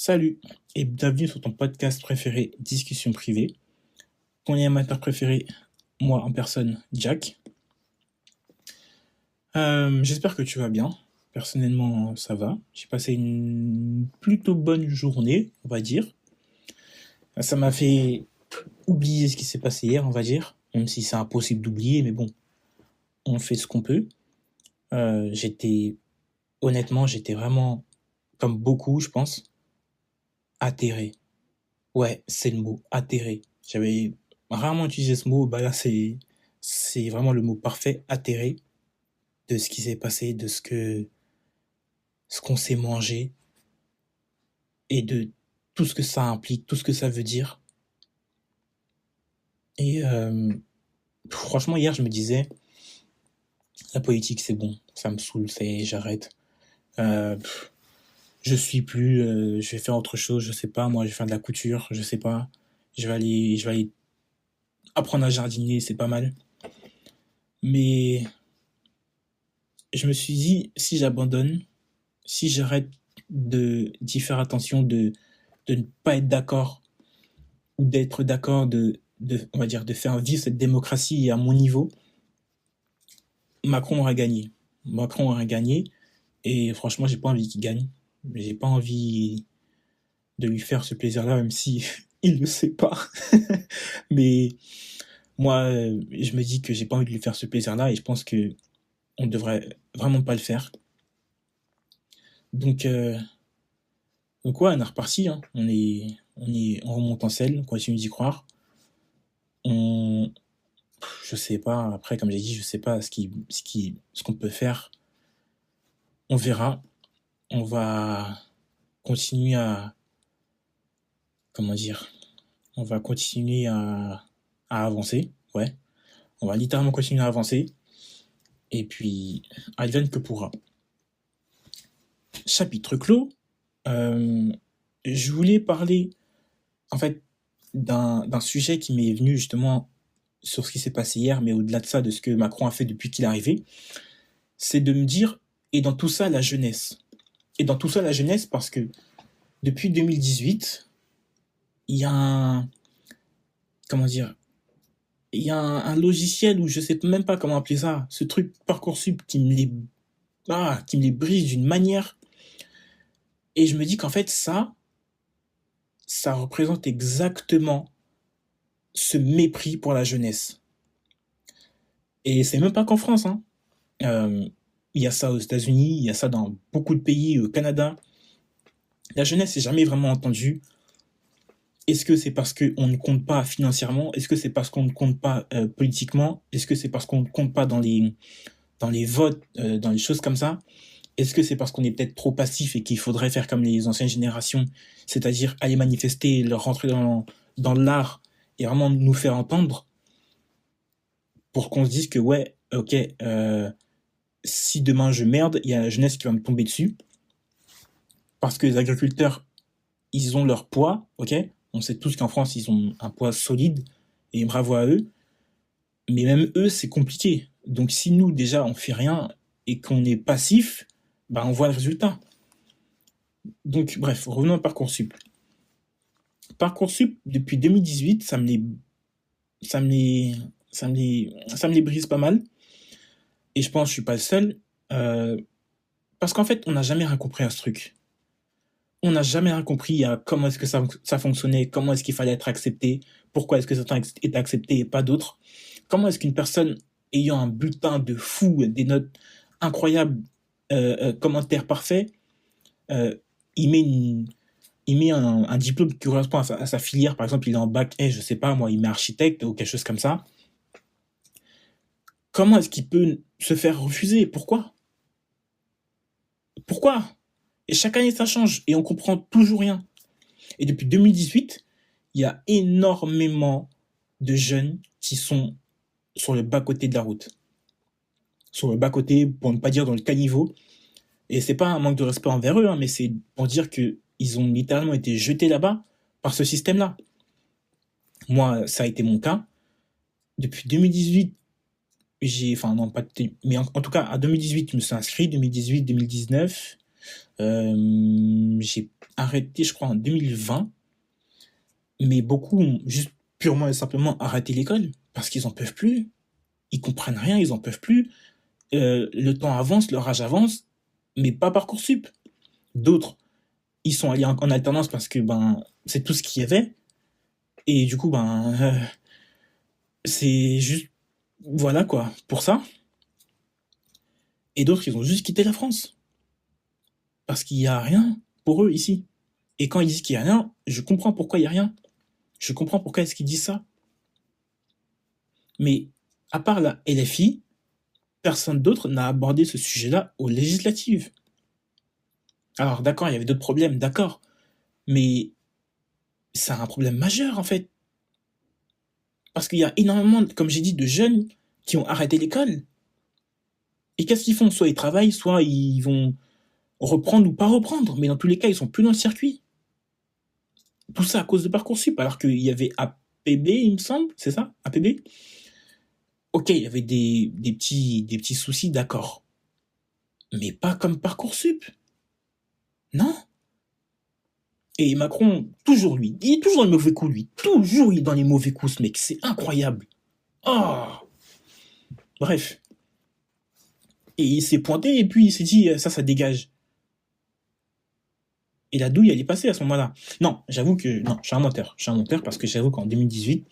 Salut et bienvenue sur ton podcast préféré Discussion privée. Ton animateur préféré, moi en personne, Jack. J'espère que tu vas bien. Personnellement, ça va. J'ai passé une plutôt bonne journée, on va dire. Ça m'a fait oublier ce qui s'est passé hier, on va dire. Même si c'est impossible d'oublier, mais bon, on fait ce qu'on peut. Honnêtement, j'étais vraiment, comme beaucoup, je pense, atterré. Ouais, c'est le mot, atterré. J'avais rarement utilisé ce mot, bah là c'est vraiment le mot parfait, atterré, de ce qui s'est passé, de ce qu'on s'est mangé et de tout ce que ça implique, tout ce que ça veut dire. Et franchement, hier, je me disais, la politique, c'est bon, ça me saoule, j'arrête. Euh, je vais faire autre chose, je sais pas, moi, je vais faire de la couture, je sais pas. Je vais aller apprendre à jardiner, c'est pas mal. Mais je me suis dit, si j'abandonne, si j'arrête d'y faire attention, de ne pas être d'accord ou d'être d'accord, on va dire, de faire vivre cette démocratie à mon niveau, Macron aura gagné. Macron aura gagné et franchement, j'ai pas envie qu'il gagne. J'ai pas envie de lui faire ce plaisir-là, même si il le sait pas. Mais moi, je me dis que j'ai pas envie de lui faire ce plaisir-là et je pense que on devrait vraiment pas le faire. Donc, ouais, on est reparti, hein. On remonte en selle, on continue d'y croire. On, je sais pas, après, comme j'ai dit, je sais pas ce qu'on peut faire. On verra. On va continuer comment dire, on va continuer à avancer, ouais. On va littéralement continuer à avancer. Et puis, advienne que pourra. Chapitre clos. Euh, je voulais parler, en fait, d'un sujet qui m'est venu justement sur ce qui s'est passé hier, mais au-delà de ça, de ce que Macron a fait depuis qu'il est arrivé, c'est de me dire, et dans tout ça, la jeunesse. Et dans tout ça, la jeunesse, parce que depuis 2018, il y a comment dire, il y a un logiciel où je sais même pas comment appeler ça, ce truc Parcoursup qui me les brise d'une manière. Et je me dis qu'en fait, ça représente exactement ce mépris pour la jeunesse. Et c'est même pas qu'en France, hein. Euh, il y a ça aux États-Unis, il y a ça dans beaucoup de pays, au Canada. La jeunesse n'est jamais vraiment entendue. Est-ce que c'est parce qu'on ne compte pas financièrement? Est-ce que c'est parce qu'on ne compte pas politiquement? Est-ce que c'est parce qu'on ne compte pas dans les votes, dans les choses comme ça? Est-ce que c'est parce qu'on est peut-être trop passif et qu'il faudrait faire comme les anciennes générations, c'est-à-dire aller manifester, leur rentrer dans l'art et vraiment nous faire entendre pour qu'on se dise que ouais, ok, si demain je merde, il y a la jeunesse qui va me tomber dessus parce que les agriculteurs, ils ont leur poids, ok. On sait tous qu'en France, ils ont un poids solide et bravo à eux. Mais même eux, c'est compliqué. Donc si nous, déjà, on fait rien et qu'on est passif, bah, on voit le résultat. Donc bref, revenons à Parcoursup. Parcoursup, depuis 2018, ça me les, ça me les brise pas mal. Et je pense que je suis pas le seul. Parce qu'en fait, on n'a jamais rien compris à ce truc. On n'a jamais rien compris à comment est-ce que ça fonctionnait, comment est-ce qu'il fallait être accepté, pourquoi est-ce que certains étaient acceptés et pas d'autres. Comment est-ce qu'une personne ayant un bulletin de fou, des notes incroyables, commentaires parfaits, euh, il met, il met un diplôme qui correspond à sa filière, par exemple, il est en bac S, je sais pas, moi, il met architecte ou quelque chose comme ça. Comment est-ce qu'il peut se faire refuser? Pourquoi? Pourquoi? Et chaque année, ça change et on comprend toujours rien. Et depuis 2018, il y a énormément de jeunes qui sont sur le bas-côté de la route. Sur le bas-côté, pour ne pas dire dans le caniveau. Et c'est pas un manque de respect envers eux, hein, mais c'est pour dire que ils ont littéralement été jetés là-bas par ce système-là. Moi, ça a été mon cas. Depuis 2018, enfin non, pas, mais en tout cas, à 2018, je me suis inscrit, 2018, 2019. J'ai arrêté, je crois, en 2020, mais beaucoup ont juste purement et simplement arrêté l'école parce qu'ils en peuvent plus. Ils comprennent rien, ils en peuvent plus. Le temps avance, leur âge avance, mais pas Parcoursup. D'autres, ils sont allés en alternance parce que ben c'est tout ce qu'il y avait. Et du coup, ben c'est juste voilà quoi pour ça. Et d'autres, ils ont juste quitté la France parce qu'il y a rien pour eux ici. Et quand ils disent qu'il y a rien, je comprends pourquoi il y a rien. Je comprends pourquoi est-ce qu'ils disent ça. Mais à part la LFI, personne d'autre n'a abordé ce sujet-là aux législatives. Alors d'accord, il y avait d'autres problèmes, d'accord, mais c'est un problème majeur en fait. Parce qu'il y a énormément, comme j'ai dit, de jeunes qui ont arrêté l'école. Et qu'est-ce qu'ils font? Soit ils travaillent, soit ils vont reprendre ou pas reprendre. Mais dans tous les cas, ils sont plus dans le circuit. Tout ça à cause de Parcoursup, alors qu'il y avait APB, il me semble, c'est ça? APB? Ok, il y avait des petits soucis, d'accord. Mais pas comme Parcoursup. Non? Et Macron, toujours lui, il est toujours dans les mauvais coups, lui. Toujours il est dans les mauvais coups, ce mec. C'est incroyable. Oh! Bref. Et il s'est pointé et puis il s'est dit, ça dégage. Et la douille, elle est passée à ce moment-là. Non, j'avoue que. Non, je suis un menteur. Je suis un menteur parce que j'avoue qu'en 2018,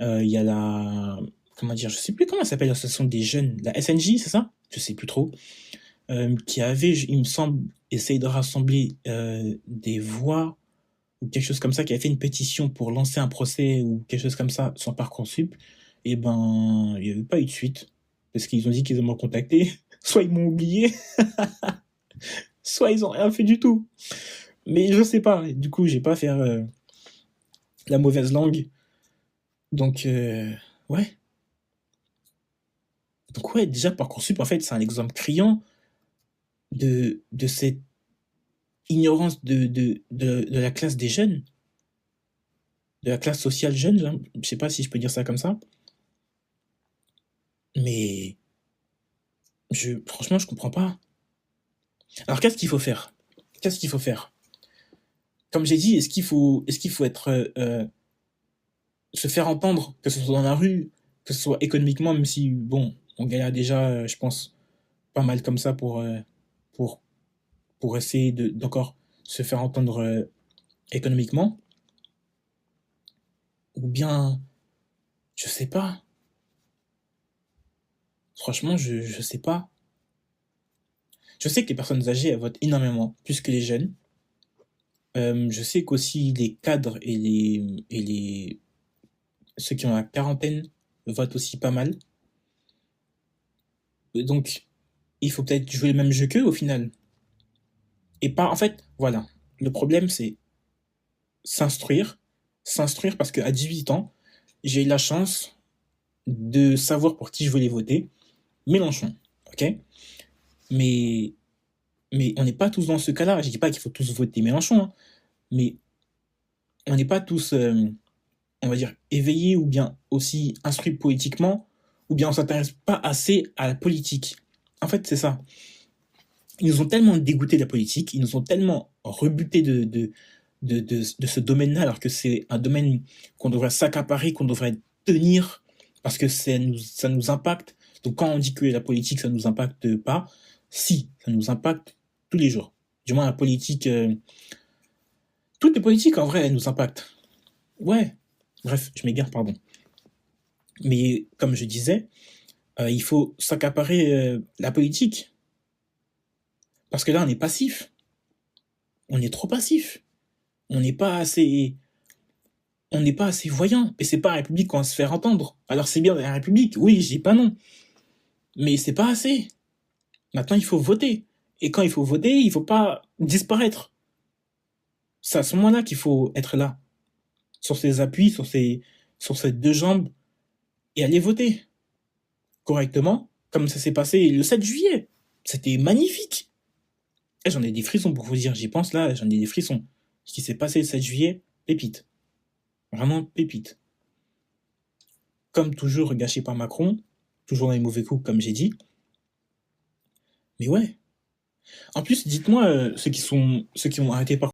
il y a la. Comment dire? Je sais plus comment ça s'appelle l'association des jeunes. La SNJ, c'est ça? Je sais plus trop. Qui avait, il me semble, essayé de rassembler des voix ou quelque chose comme ça, qui avait fait une pétition pour lancer un procès ou quelque chose comme ça sur Parcoursup. Et ben, il n'y avait pas eu de suite. Parce qu'ils ont dit qu'ils m'ont contacté. Soit ils m'ont oublié, soit ils ont rien fait du tout. Mais je sais pas. Du coup, j'ai pas faire la mauvaise langue. Donc, ouais. Donc, ouais, déjà, Parcoursup, en fait, c'est un exemple criant de cette ignorance de la classe des jeunes, de la classe sociale jeune. Hein. Je sais pas si je peux dire ça comme ça. Mais franchement, je comprends pas. Alors, qu'est-ce qu'il faut faire? Qu'est-ce qu'il faut faire? Comme j'ai dit, est-ce qu'il faut être, se faire entendre, que ce soit dans la rue, que ce soit économiquement, même si, bon, on galère déjà, je pense, pas mal comme ça pour, pour essayer d'encore se faire entendre économiquement, ou bien, je sais pas. Franchement, je sais pas. Je sais que les personnes âgées, elles votent énormément, plus que les jeunes. Je sais qu'aussi les cadres ceux qui ont la quarantaine votent aussi pas mal. Donc, il faut peut-être jouer le même jeu qu'eux au final. Et pas, en fait, voilà. Le problème, c'est s'instruire. S'instruire parce qu'à 18 ans, j'ai eu la chance de savoir pour qui je voulais voter. Mélenchon. Ok? Mais, mais on n'est pas tous dans ce cas-là. Je dis pas qu'il faut tous voter Mélenchon, hein, mais on n'est pas tous, on va dire, éveillés ou bien aussi instruits politiquement, ou bien on s'intéresse pas assez à la politique. En fait, c'est ça. Ils nous ont tellement dégoûté de la politique, ils nous ont tellement rebuté de ce domaine-là, alors que c'est un domaine qu'on devrait s'accaparer, qu'on devrait tenir, parce que ça nous impacte. Donc quand on dit que la politique, ça nous impacte pas, si, ça nous impacte tous les jours. Du moins la politique, toutes les politiques en vrai, elles nous impactent. Ouais. Bref, je m'égare, pardon. Mais comme je disais, il faut s'accaparer la politique. Parce que là, on est passif. On est trop passif. On n'est pas assez, on n'est pas assez voyant. Et c'est pas la République qu'on va se faire entendre. Alors c'est bien la République, oui, je dis pas non. Mais c'est pas assez. Maintenant, il faut voter. Et quand il faut voter, il faut pas disparaître. C'est à ce moment-là qu'il faut être là. Sur ses appuis, sur ses deux jambes. Et aller voter. Correctement. Comme ça s'est passé le 7 juillet. C'était magnifique. Et j'en ai des frissons pour vous dire. J'y pense là, j'en ai des frissons. Ce qui s'est passé le 7 juillet, pépite. Vraiment pépite. Comme toujours gâché par Macron, toujours dans les mauvais coups, comme j'ai dit. Mais ouais, En plus, dites-moi, ceux qui ont arrêté par